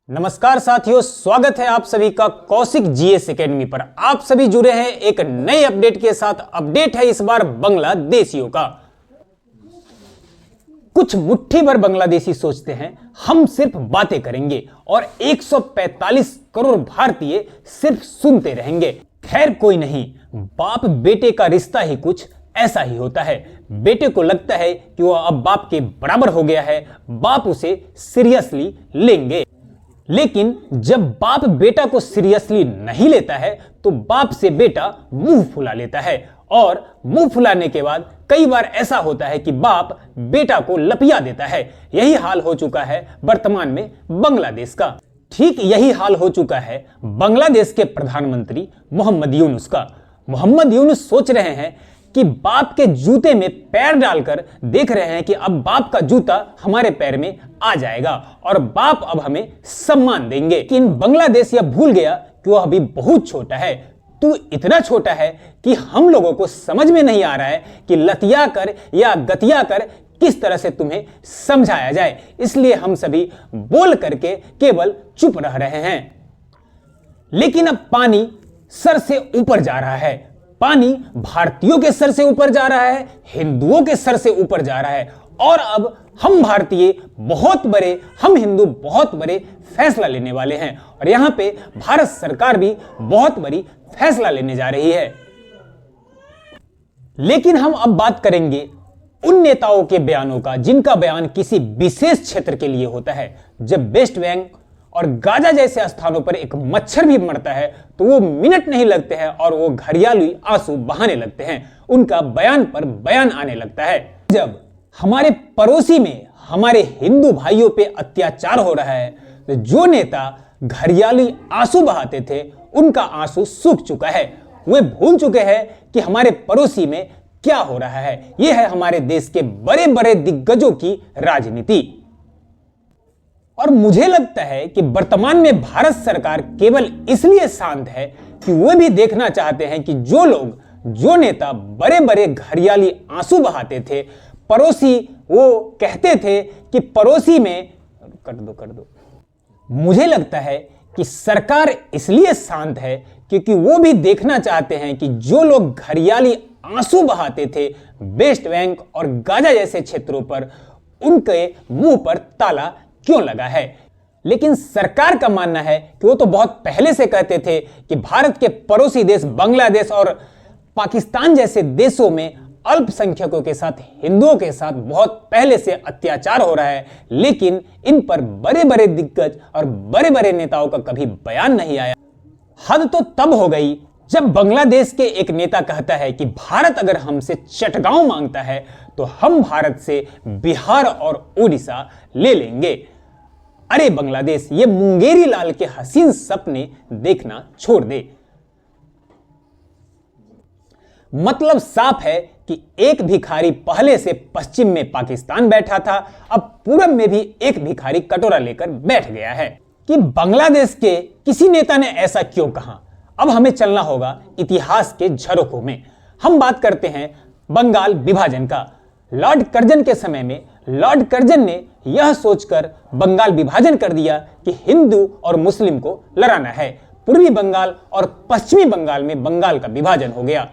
नमस्कार साथियों, स्वागत है आप सभी का कौशिक जीएस एकेडमी पर। आप सभी जुड़े हैं एक नए अपडेट के साथ। अपडेट है इस बार बांग्लादेशियों का। कुछ मुट्ठी भर बांग्लादेशी सोचते हैं हम सिर्फ बातें करेंगे और 145 करोड़ भारतीय सिर्फ सुनते रहेंगे। खैर कोई नहीं, बाप बेटे का रिश्ता ही कुछ ऐसा ही होता है। बेटे को लगता है कि वह अब बाप के बराबर हो गया है, बाप उसे सीरियसली लेंगे। लेकिन जब बाप बेटा को सीरियसली नहीं लेता है तो बाप से बेटा मुंह फुला लेता है, और मुंह फुलाने के बाद कई बार ऐसा होता है कि बाप बेटा को लपिया देता है। यही हाल हो चुका है वर्तमान में बांग्लादेश का। ठीक यही हाल हो चुका है बांग्लादेश के प्रधानमंत्री मोहम्मद यूनुस का। मोहम्मद यूनुस सोच रहे हैं कि बाप के जूते में पैर डालकर देख रहे हैं कि अब बाप का जूता हमारे पैर में आ जाएगा और बाप अब हमें सम्मान देंगे। लेकिन बांग्लादेश यह भूल गया कि वह अभी बहुत छोटा है। तू इतना छोटा है कि हम लोगों को समझ में नहीं आ रहा है कि लतिया कर या गतिया कर किस तरह से तुम्हें समझाया जाए। इसलिए हम सभी बोल करके केवल चुप रह रहे हैं। लेकिन अब पानी सर से ऊपर जा रहा है। पानी भारतीयों के सर से ऊपर जा रहा है, हिंदुओं के सर से ऊपर जा रहा है, और अब हम भारतीय बहुत बड़े, हम हिंदू बहुत बड़े फैसला लेने वाले हैं। और यहां पे भारत सरकार भी बहुत बड़ी फैसला लेने जा रही है। लेकिन हम अब बात करेंगे उन नेताओं के बयानों का जिनका बयान किसी विशेष क्षेत्र के लिए होता है। जब वेस्ट बैंक और गाजा जैसे स्थानों पर एक मच्छर भी मरता है तो वो मिनट नहीं लगते हैं और वो घड़ियाली आंसू बहाने लगते हैं। उनका बयान पर बयान आने लगता है। जब हमारे पड़ोसी में हमारे हिंदू भाइयों पे अत्याचार हो रहा है तो जो नेता घड़ियाली आंसू बहाते थे उनका आंसू सूख चुका है। वे भूल चुके हैं कि हमारे पड़ोसी में क्या हो रहा है। यह है हमारे देश के बड़े बड़े दिग्गजों की राजनीति। और मुझे लगता है कि वर्तमान में भारत सरकार केवल इसलिए शांत है कि वे भी देखना चाहते हैं कि जो लोग, जो नेता बड़े बड़े घड़ियाली आंसू बहाते थे, पड़ोसी, वो कहते थे कि पड़ोसी में कर दो। मुझे लगता है कि सरकार इसलिए शांत है क्योंकि वो भी देखना चाहते हैं कि जो लोग घड़ियाली आंसू बहाते थे वेस्ट बैंक और गाजा जैसे क्षेत्रों पर, उनके मुंह पर ताला क्यों लगा है। लेकिन सरकार का मानना है कि वो तो बहुत पहले से कहते थे कि भारत के पड़ोसी देश बांग्लादेश और पाकिस्तान जैसे देशों में अल्पसंख्यकों के साथ, हिंदुओं के साथ बहुत पहले से अत्याचार हो रहा है। लेकिन इन पर बड़े बड़े दिग्गज और बड़े बड़े नेताओं का कभी बयान नहीं आया। हद तो तब हो गई जब बांग्लादेश के एक नेता कहता है कि भारत अगर हमसे चटगांव मांगता है तो हम भारत से बिहार और उड़ीसा ले लेंगे। अरे बांग्लादेश, ये मुंगेरी लाल के हसीन सपने देखना छोड़ दे। मतलब साफ है कि एक भिखारी पहले से पश्चिम में पाकिस्तान बैठा था, अब पूरब में भी एक भिखारी कटोरा लेकर बैठ गया है। कि बांग्लादेश के किसी नेता ने ऐसा क्यों कहा। अब हमें चलना होगा इतिहास के झरोखों में। हम बात करते हैं बंगाल विभाजन का। लॉर्ड कर्जन के समय में लॉर्ड कर्जन ने यह सोचकर बंगाल विभाजन कर दिया कि हिंदू और मुस्लिम को लड़ाना है। पूर्वी बंगाल और पश्चिमी बंगाल में बंगाल का विभाजन हो गया।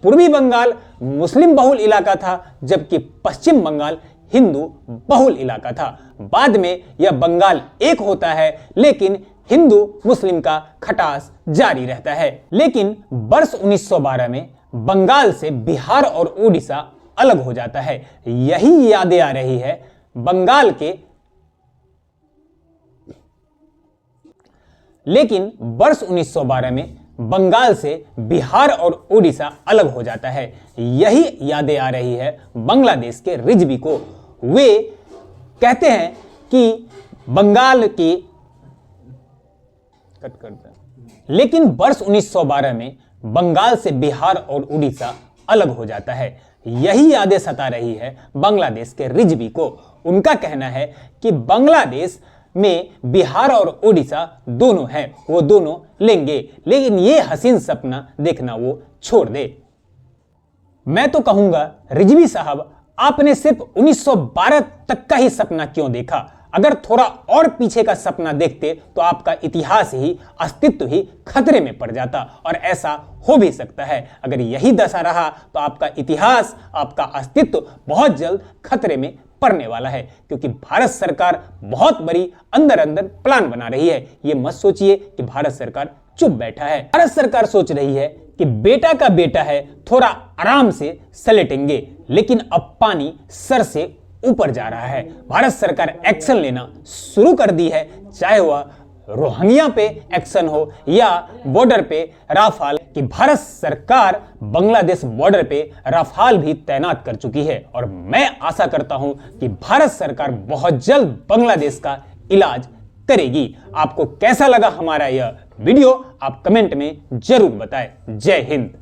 पूर्वी बंगाल मुस्लिम बहुल इलाका था जबकि पश्चिम बंगाल हिंदू बहुल इलाका था। बाद में यह बंगाल एक होता है लेकिन हिंदू मुस्लिम का खटास जारी रहता है। लेकिन वर्ष 1912 में बंगाल से बिहार और उड़ीसा अलग हो जाता है। यही यादें आ रही है बंगाल के। लेकिन वर्ष 1912 में बंगाल से बिहार और उड़ीसा अलग हो जाता है। यही यादें आ रही है बांग्लादेश के रिजवी को। वे कहते हैं कि बंगाल की लेकिन वर्ष 1912 में बंगाल से बिहार और उड़ीसा अलग हो जाता है। यही यादें सता रही है बांग्लादेश के रिजवी को। उनका कहना है कि बांग्लादेश में बिहार और उड़ीसा दोनों हैं, वो दोनों लेंगे, लेकिन ये हसीन सपना देखना वो छोड़ दे। मैं तो कहूंगा रिजवी साहब, आपने सिर्फ 1912 तक का ही सपना क्यों देखा? अगर थोड़ा और पीछे का सपना देखते तो आपका इतिहास ही, अस्तित्व ही खतरे में पड़ जाता। और ऐसा हो भी सकता है। अगर यही दशा रहा तो आपका इतिहास, आपका अस्तित्व बहुत जल्द खतरे में पड़ने वाला है, क्योंकि भारत सरकार बहुत बड़ी अंदर अंदर प्लान बना रही है। ये मत सोचिए कि भारत सरकार चुप बैठा है। भारत सरकार सोच रही है कि बेटा का बेटा है, थोड़ा आराम से सलेटेंगे, लेकिन अब पानी सर से ऊपर जा रहा है। भारत सरकार एक्शन लेना शुरू कर दी है, चाहे वह रोहिंग्या पे एक्शन हो या बॉर्डर पे राफाल, कि भारत सरकार बांग्लादेश बॉर्डर पे राफाल भी तैनात कर चुकी है। और मैं आशा करता हूं कि भारत सरकार बहुत जल्द बांग्लादेश का इलाज करेगी। आपको कैसा लगा हमारा यह वीडियो, आप कमेंट में जरूर बताएं। जय हिंद।